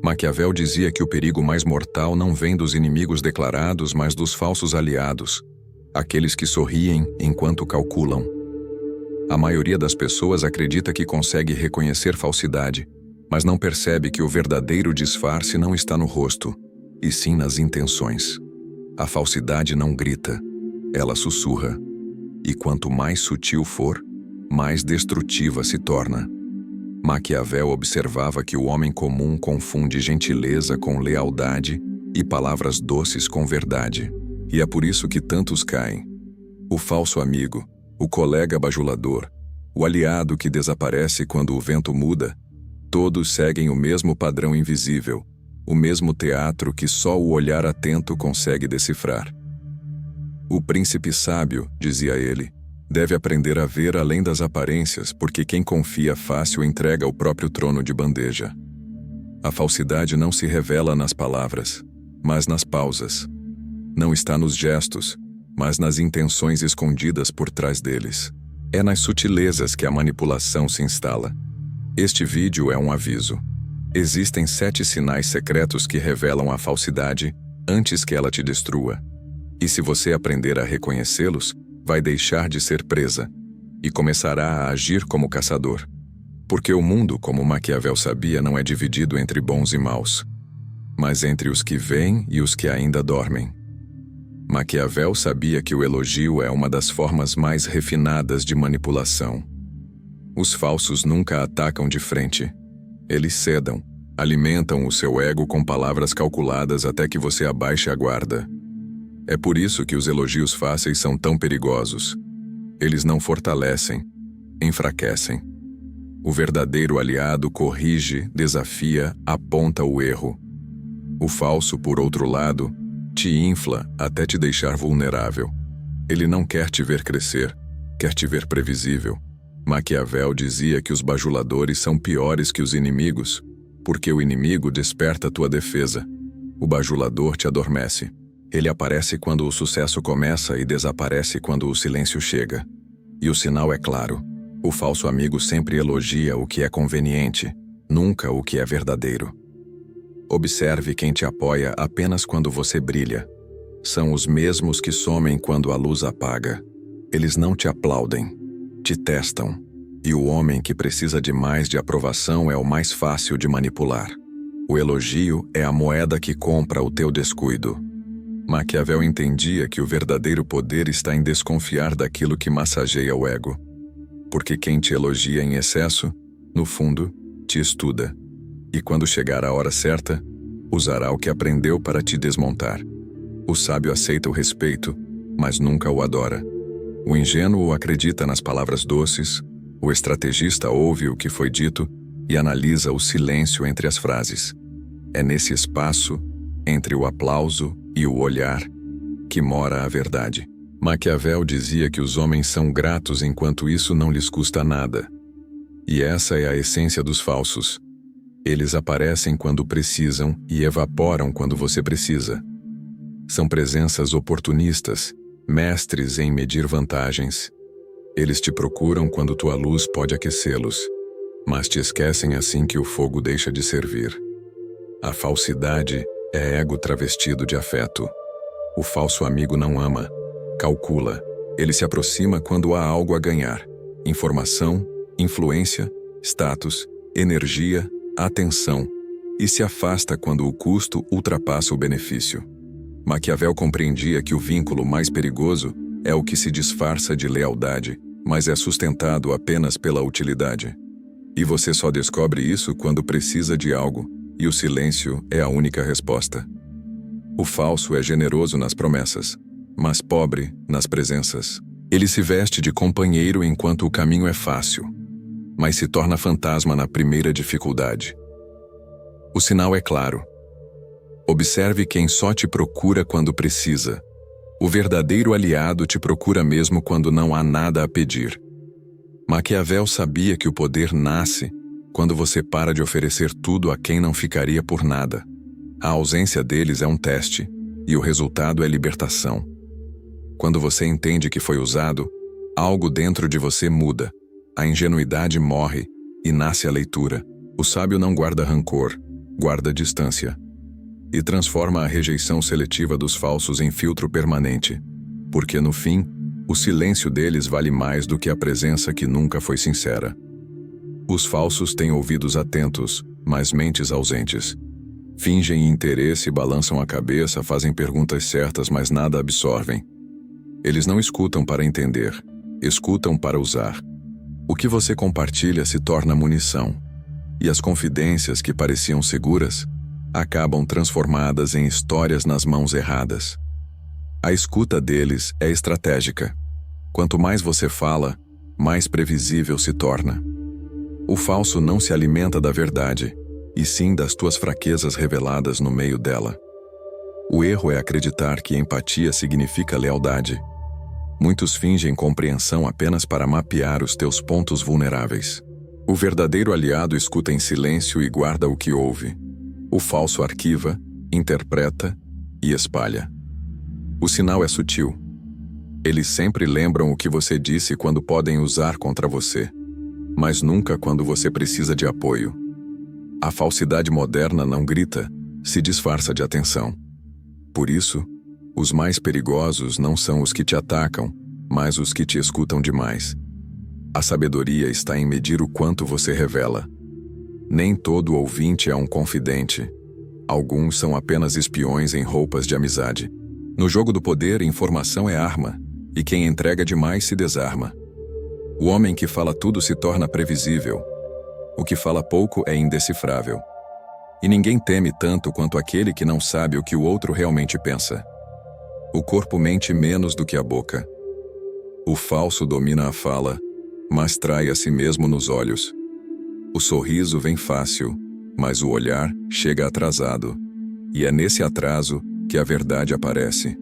Maquiavel dizia que o perigo mais mortal não vem dos inimigos declarados, mas dos falsos aliados, aqueles que sorriem enquanto calculam. A maioria das pessoas acredita que consegue reconhecer falsidade, mas não percebe que o verdadeiro disfarce não está no rosto, e sim nas intenções. A falsidade não grita, ela sussurra. E quanto mais sutil for, mais destrutiva se torna. Maquiavel observava que o homem comum confunde gentileza com lealdade e palavras doces com verdade. E é por isso que tantos caem. O falso amigo, o colega bajulador, o aliado que desaparece quando o vento muda, todos seguem o mesmo padrão invisível, o mesmo teatro que só o olhar atento consegue decifrar. O príncipe sábio, dizia ele, deve aprender a ver além das aparências, porque quem confia fácil entrega o próprio trono de bandeja. A falsidade não se revela nas palavras, mas nas pausas. Não está nos gestos, mas nas intenções escondidas por trás deles. É nas sutilezas que a manipulação se instala. Este vídeo é um aviso. Existem 7 sinais secretos que revelam a falsidade antes que ela te destrua. E se você aprender a reconhecê-los, vai deixar de ser presa e começará a agir como caçador. Porque o mundo, como Maquiavel sabia, não é dividido entre bons e maus, mas entre os que veem e os que ainda dormem. Maquiavel sabia que o elogio é uma das formas mais refinadas de manipulação. Os falsos nunca atacam de frente. Eles sedam, alimentam o seu ego com palavras calculadas até que você abaixe a guarda. É por isso que os elogios fáceis são tão perigosos. Eles não fortalecem, enfraquecem. O verdadeiro aliado corrige, desafia, aponta o erro. O falso, por outro lado, te infla até te deixar vulnerável. Ele não quer te ver crescer, quer te ver previsível. Maquiavel dizia que os bajuladores são piores que os inimigos, porque o inimigo desperta tua defesa. O bajulador te adormece. Ele aparece quando o sucesso começa e desaparece quando o silêncio chega. E o sinal é claro. O falso amigo sempre elogia o que é conveniente, nunca o que é verdadeiro. Observe quem te apoia apenas quando você brilha. São os mesmos que somem quando a luz apaga. Eles não te aplaudem, te testam. E o homem que precisa de mais de aprovação é o mais fácil de manipular. O elogio é a moeda que compra o teu descuido. Maquiavel entendia que o verdadeiro poder está em desconfiar daquilo que massageia o ego. Porque quem te elogia em excesso, no fundo, te estuda. E quando chegar a hora certa, usará o que aprendeu para te desmontar. O sábio aceita o respeito, mas nunca o adora. O ingênuo acredita nas palavras doces, o estrategista ouve o que foi dito e analisa o silêncio entre as frases. É nesse espaço, entre o aplauso e o olhar, que mora a verdade. Maquiavel dizia que os homens são gratos enquanto isso não lhes custa nada. E essa é a essência dos falsos. Eles aparecem quando precisam e evaporam quando você precisa. São presenças oportunistas, mestres em medir vantagens. Eles te procuram quando tua luz pode aquecê-los, mas te esquecem assim que o fogo deixa de servir. A falsidade é ego travestido de afeto. O falso amigo não ama, calcula. Ele se aproxima quando há algo a ganhar. Informação, influência, status, energia, atenção. E se afasta quando o custo ultrapassa o benefício. Maquiavel compreendia que o vínculo mais perigoso é o que se disfarça de lealdade, mas é sustentado apenas pela utilidade. E você só descobre isso quando precisa de algo, e o silêncio é a única resposta. O falso é generoso nas promessas, mas pobre nas presenças. Ele se veste de companheiro enquanto o caminho é fácil, mas se torna fantasma na primeira dificuldade. O sinal é claro. Observe quem só te procura quando precisa. O verdadeiro aliado te procura mesmo quando não há nada a pedir. Maquiavel sabia que o poder nasce quando você para de oferecer tudo a quem não ficaria por nada. A ausência deles é um teste, e o resultado é libertação. Quando você entende que foi usado, algo dentro de você muda. A ingenuidade morre e nasce a leitura. O sábio não guarda rancor, guarda distância e transforma a rejeição seletiva dos falsos em filtro permanente, porque no fim, o silêncio deles vale mais do que a presença que nunca foi sincera. Os falsos têm ouvidos atentos, mas mentes ausentes. Fingem interesse, balançam a cabeça, fazem perguntas certas, mas nada absorvem. Eles não escutam para entender, escutam para usar. O que você compartilha se torna munição, e as confidências que pareciam seguras acabam transformadas em histórias nas mãos erradas. A escuta deles é estratégica. Quanto mais você fala, mais previsível se torna. O falso não se alimenta da verdade, e sim das tuas fraquezas reveladas no meio dela. O erro é acreditar que empatia significa lealdade. Muitos fingem compreensão apenas para mapear os teus pontos vulneráveis. O verdadeiro aliado escuta em silêncio e guarda o que ouve. O falso arquiva, interpreta e espalha. O sinal é sutil. Eles sempre lembram o que você disse quando podem usar contra você, mas nunca quando você precisa de apoio. A falsidade moderna não grita, se disfarça de atenção. Por isso, os mais perigosos não são os que te atacam, mas os que te escutam demais. A sabedoria está em medir o quanto você revela. Nem todo ouvinte é um confidente. Alguns são apenas espiões em roupas de amizade. No jogo do poder, informação é arma, e quem entrega demais se desarma. O homem que fala tudo se torna previsível. O que fala pouco é indecifrável. E ninguém teme tanto quanto aquele que não sabe o que o outro realmente pensa. O corpo mente menos do que a boca. O falso domina a fala, mas trai a si mesmo nos olhos. O sorriso vem fácil, mas o olhar chega atrasado. E é nesse atraso que a verdade aparece.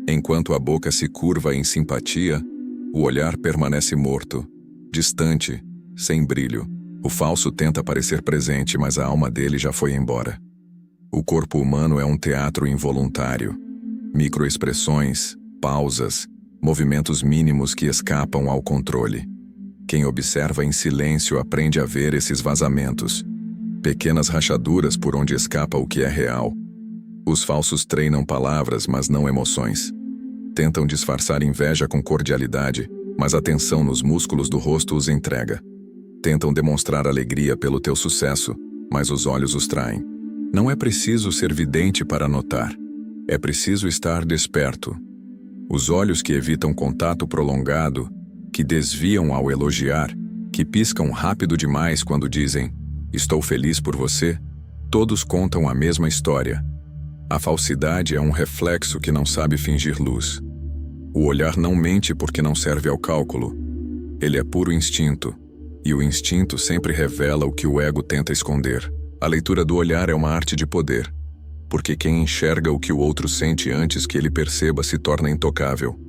Enquanto a boca se curva em simpatia, o olhar permanece morto, distante, sem brilho. O falso tenta parecer presente, mas a alma dele já foi embora. O corpo humano é um teatro involuntário. Microexpressões, pausas, movimentos mínimos que escapam ao controle. Quem observa em silêncio aprende a ver esses vazamentos, pequenas rachaduras por onde escapa o que é real. Os falsos treinam palavras, mas não emoções. Tentam disfarçar inveja com cordialidade, mas a tensão nos músculos do rosto os entrega. Tentam demonstrar alegria pelo teu sucesso, mas os olhos os traem. Não é preciso ser vidente para notar. É preciso estar desperto. Os olhos que evitam contato prolongado, que desviam ao elogiar, que piscam rápido demais quando dizem "estou feliz por você", todos contam a mesma história. A falsidade é um reflexo que não sabe fingir luz. O olhar não mente porque não serve ao cálculo. Ele é puro instinto, e o instinto sempre revela o que o ego tenta esconder. A leitura do olhar é uma arte de poder, porque quem enxerga o que o outro sente antes que ele perceba se torna intocável.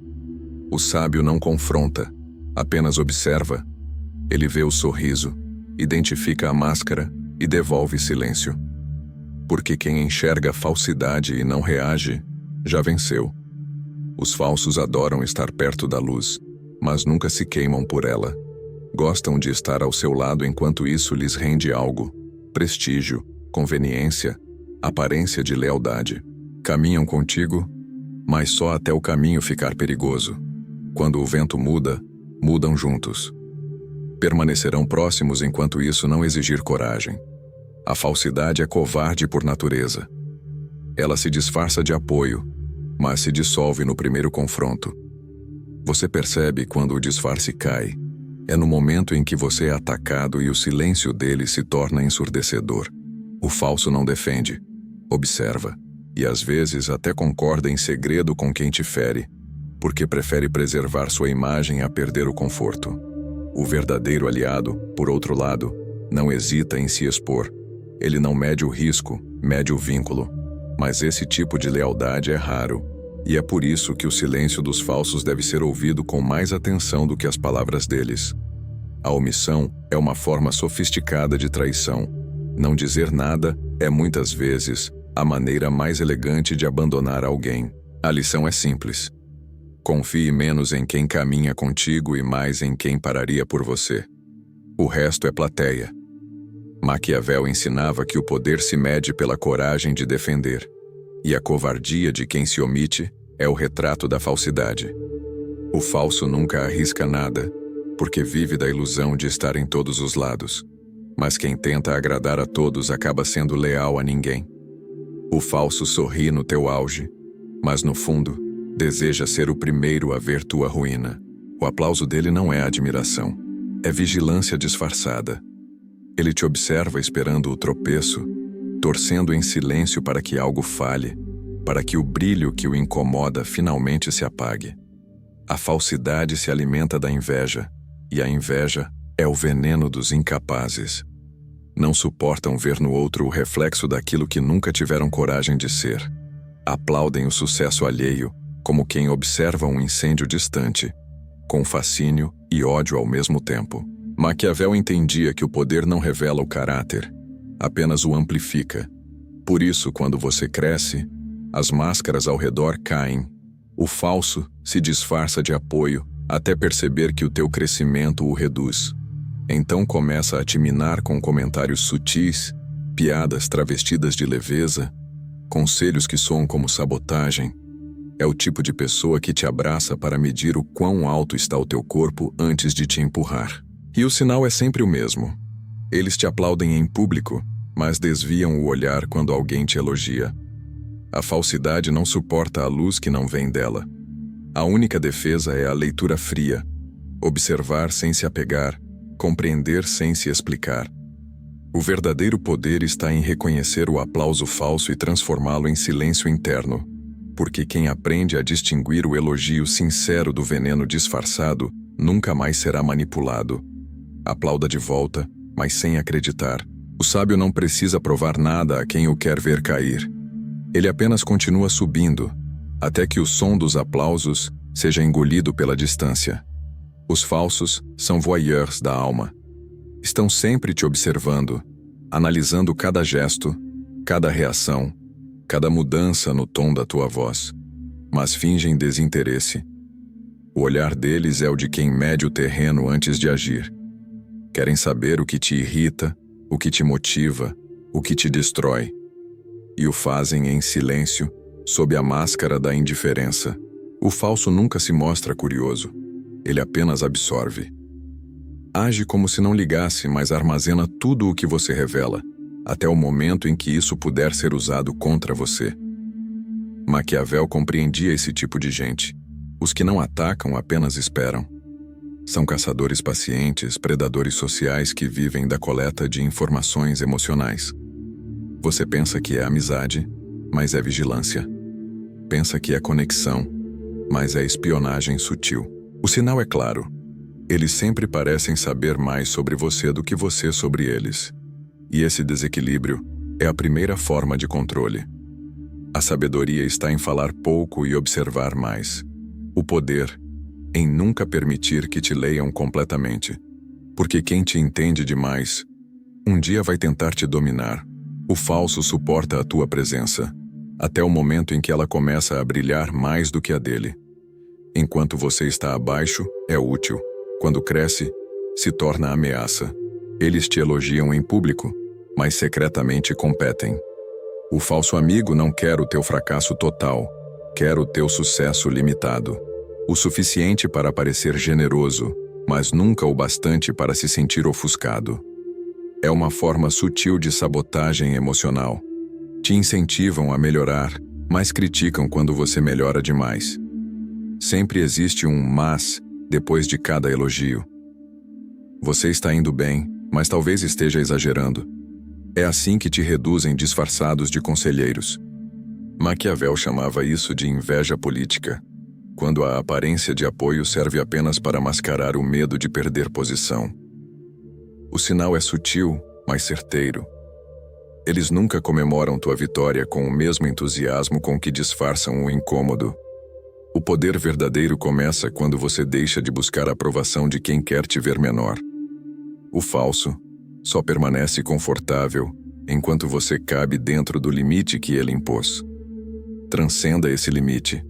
O sábio não confronta, apenas observa. Ele vê o sorriso, identifica a máscara e devolve silêncio. Porque quem enxerga a falsidade e não reage, já venceu. Os falsos adoram estar perto da luz, mas nunca se queimam por ela. Gostam de estar ao seu lado enquanto isso lhes rende algo: prestígio, conveniência, aparência de lealdade. Caminham contigo, mas só até o caminho ficar perigoso. Quando o vento muda, mudam juntos. Permanecerão próximos enquanto isso não exigir coragem. A falsidade é covarde por natureza. Ela se disfarça de apoio, mas se dissolve no primeiro confronto. Você percebe quando o disfarce cai. É no momento em que você é atacado e o silêncio dele se torna ensurdecedor. O falso não defende, observa, e às vezes até concorda em segredo com quem te fere, porque prefere preservar sua imagem a perder o conforto. O verdadeiro aliado, por outro lado, não hesita em se expor. Ele não mede o risco, mede o vínculo. Mas esse tipo de lealdade é raro, e é por isso que o silêncio dos falsos deve ser ouvido com mais atenção do que as palavras deles. A omissão é uma forma sofisticada de traição. Não dizer nada é muitas vezes a maneira mais elegante de abandonar alguém. A lição é simples. Confie menos em quem caminha contigo e mais em quem pararia por você. O resto é plateia. Maquiavel ensinava que o poder se mede pela coragem de defender, e a covardia de quem se omite é o retrato da falsidade. O falso nunca arrisca nada, porque vive da ilusão de estar em todos os lados. Mas quem tenta agradar a todos acaba sendo leal a ninguém. O falso sorri no teu auge, mas no fundo, deseja ser o primeiro a ver tua ruína. O aplauso dele não é admiração, é vigilância disfarçada. Ele te observa esperando o tropeço, torcendo em silêncio para que algo falhe, para que o brilho que o incomoda finalmente se apague. A falsidade se alimenta da inveja, e a inveja é o veneno dos incapazes. Não suportam ver no outro o reflexo daquilo que nunca tiveram coragem de ser. Aplaudem o sucesso alheio, como quem observa um incêndio distante, com fascínio e ódio ao mesmo tempo. Maquiavel entendia que o poder não revela o caráter, apenas o amplifica. Por isso, quando você cresce, as máscaras ao redor caem. O falso se disfarça de apoio até perceber que o teu crescimento o reduz. Então começa a te minar com comentários sutis, piadas travestidas de leveza, conselhos que soam como sabotagem. É o tipo de pessoa que te abraça para medir o quão alto está o teu corpo antes de te empurrar. E o sinal é sempre o mesmo. Eles te aplaudem em público, mas desviam o olhar quando alguém te elogia. A falsidade não suporta a luz que não vem dela. A única defesa é a leitura fria, observar sem se apegar, compreender sem se explicar. O verdadeiro poder está em reconhecer o aplauso falso e transformá-lo em silêncio interno, porque quem aprende a distinguir o elogio sincero do veneno disfarçado nunca mais será manipulado. Aplauda de volta, mas sem acreditar. O sábio não precisa provar nada a quem o quer ver cair. Ele apenas continua subindo, até que o som dos aplausos seja engolido pela distância. Os falsos são voyeurs da alma. Estão sempre te observando, analisando cada gesto, cada reação, cada mudança no tom da tua voz, mas fingem desinteresse. O olhar deles é o de quem mede o terreno antes de agir. Querem saber o que te irrita, o que te motiva, o que te destrói. E o fazem em silêncio, sob a máscara da indiferença. O falso nunca se mostra curioso. Ele apenas absorve. Age como se não ligasse, mas armazena tudo o que você revela, até o momento em que isso puder ser usado contra você. Maquiavel compreendia esse tipo de gente. Os que não atacam apenas esperam. São caçadores pacientes, predadores sociais que vivem da coleta de informações emocionais. Você pensa que é amizade, mas é vigilância. Pensa que é conexão, mas é espionagem sutil. O sinal é claro. Eles sempre parecem saber mais sobre você do que você sobre eles. E esse desequilíbrio é a primeira forma de controle. A sabedoria está em falar pouco e observar mais. O poder em nunca permitir que te leiam completamente. Porque quem te entende demais, um dia vai tentar te dominar. O falso suporta a tua presença, até o momento em que ela começa a brilhar mais do que a dele. Enquanto você está abaixo, é útil. Quando cresce, se torna ameaça. Eles te elogiam em público, mas secretamente competem. O falso amigo não quer o teu fracasso total, quer o teu sucesso limitado. O suficiente para parecer generoso, mas nunca o bastante para se sentir ofuscado. É uma forma sutil de sabotagem emocional. Te incentivam a melhorar, mas criticam quando você melhora demais. Sempre existe um mas depois de cada elogio. Você está indo bem, mas talvez esteja exagerando. É assim que te reduzem disfarçados de conselheiros. Maquiavel chamava isso de inveja política, quando a aparência de apoio serve apenas para mascarar o medo de perder posição. O sinal é sutil, mas certeiro. Eles nunca comemoram tua vitória com o mesmo entusiasmo com que disfarçam o incômodo. O poder verdadeiro começa quando você deixa de buscar a aprovação de quem quer te ver menor. O falso só permanece confortável enquanto você cabe dentro do limite que ele impôs. Transcenda esse limite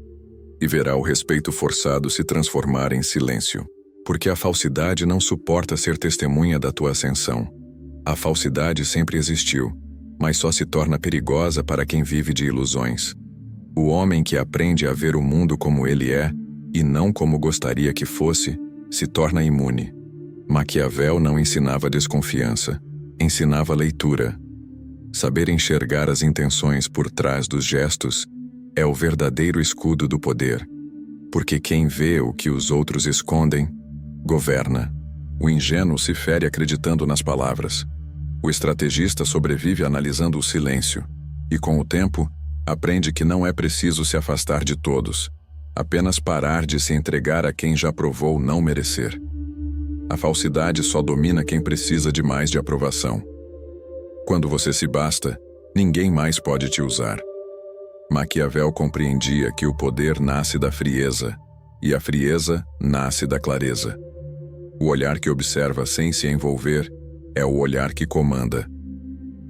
e verá o respeito forçado se transformar em silêncio, porque a falsidade não suporta ser testemunha da tua ascensão. A falsidade sempre existiu, mas só se torna perigosa para quem vive de ilusões. O homem que aprende a ver o mundo como ele é, e não como gostaria que fosse, se torna imune. Maquiavel não ensinava desconfiança, ensinava leitura. Saber enxergar as intenções por trás dos gestos é o verdadeiro escudo do poder, porque quem vê o que os outros escondem, governa. O ingênuo se fere acreditando nas palavras. O estrategista sobrevive analisando o silêncio, e com o tempo, aprende que não é preciso se afastar de todos, apenas parar de se entregar a quem já provou não merecer. A falsidade só domina quem precisa de mais de aprovação. Quando você se basta, ninguém mais pode te usar. Maquiavel compreendia que o poder nasce da frieza, e a frieza nasce da clareza. O olhar que observa sem se envolver é o olhar que comanda.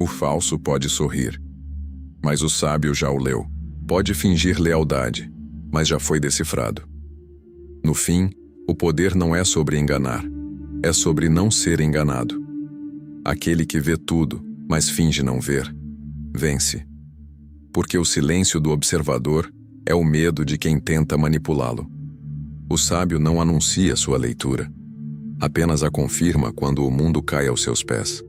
O falso pode sorrir, mas o sábio já o leu. Pode fingir lealdade, mas já foi decifrado. No fim, o poder não é sobre enganar, é sobre não ser enganado. Aquele que vê tudo, mas finge não ver, vence. Porque o silêncio do observador é o medo de quem tenta manipulá-lo. O sábio não anuncia sua leitura, apenas a confirma quando o mundo cai aos seus pés.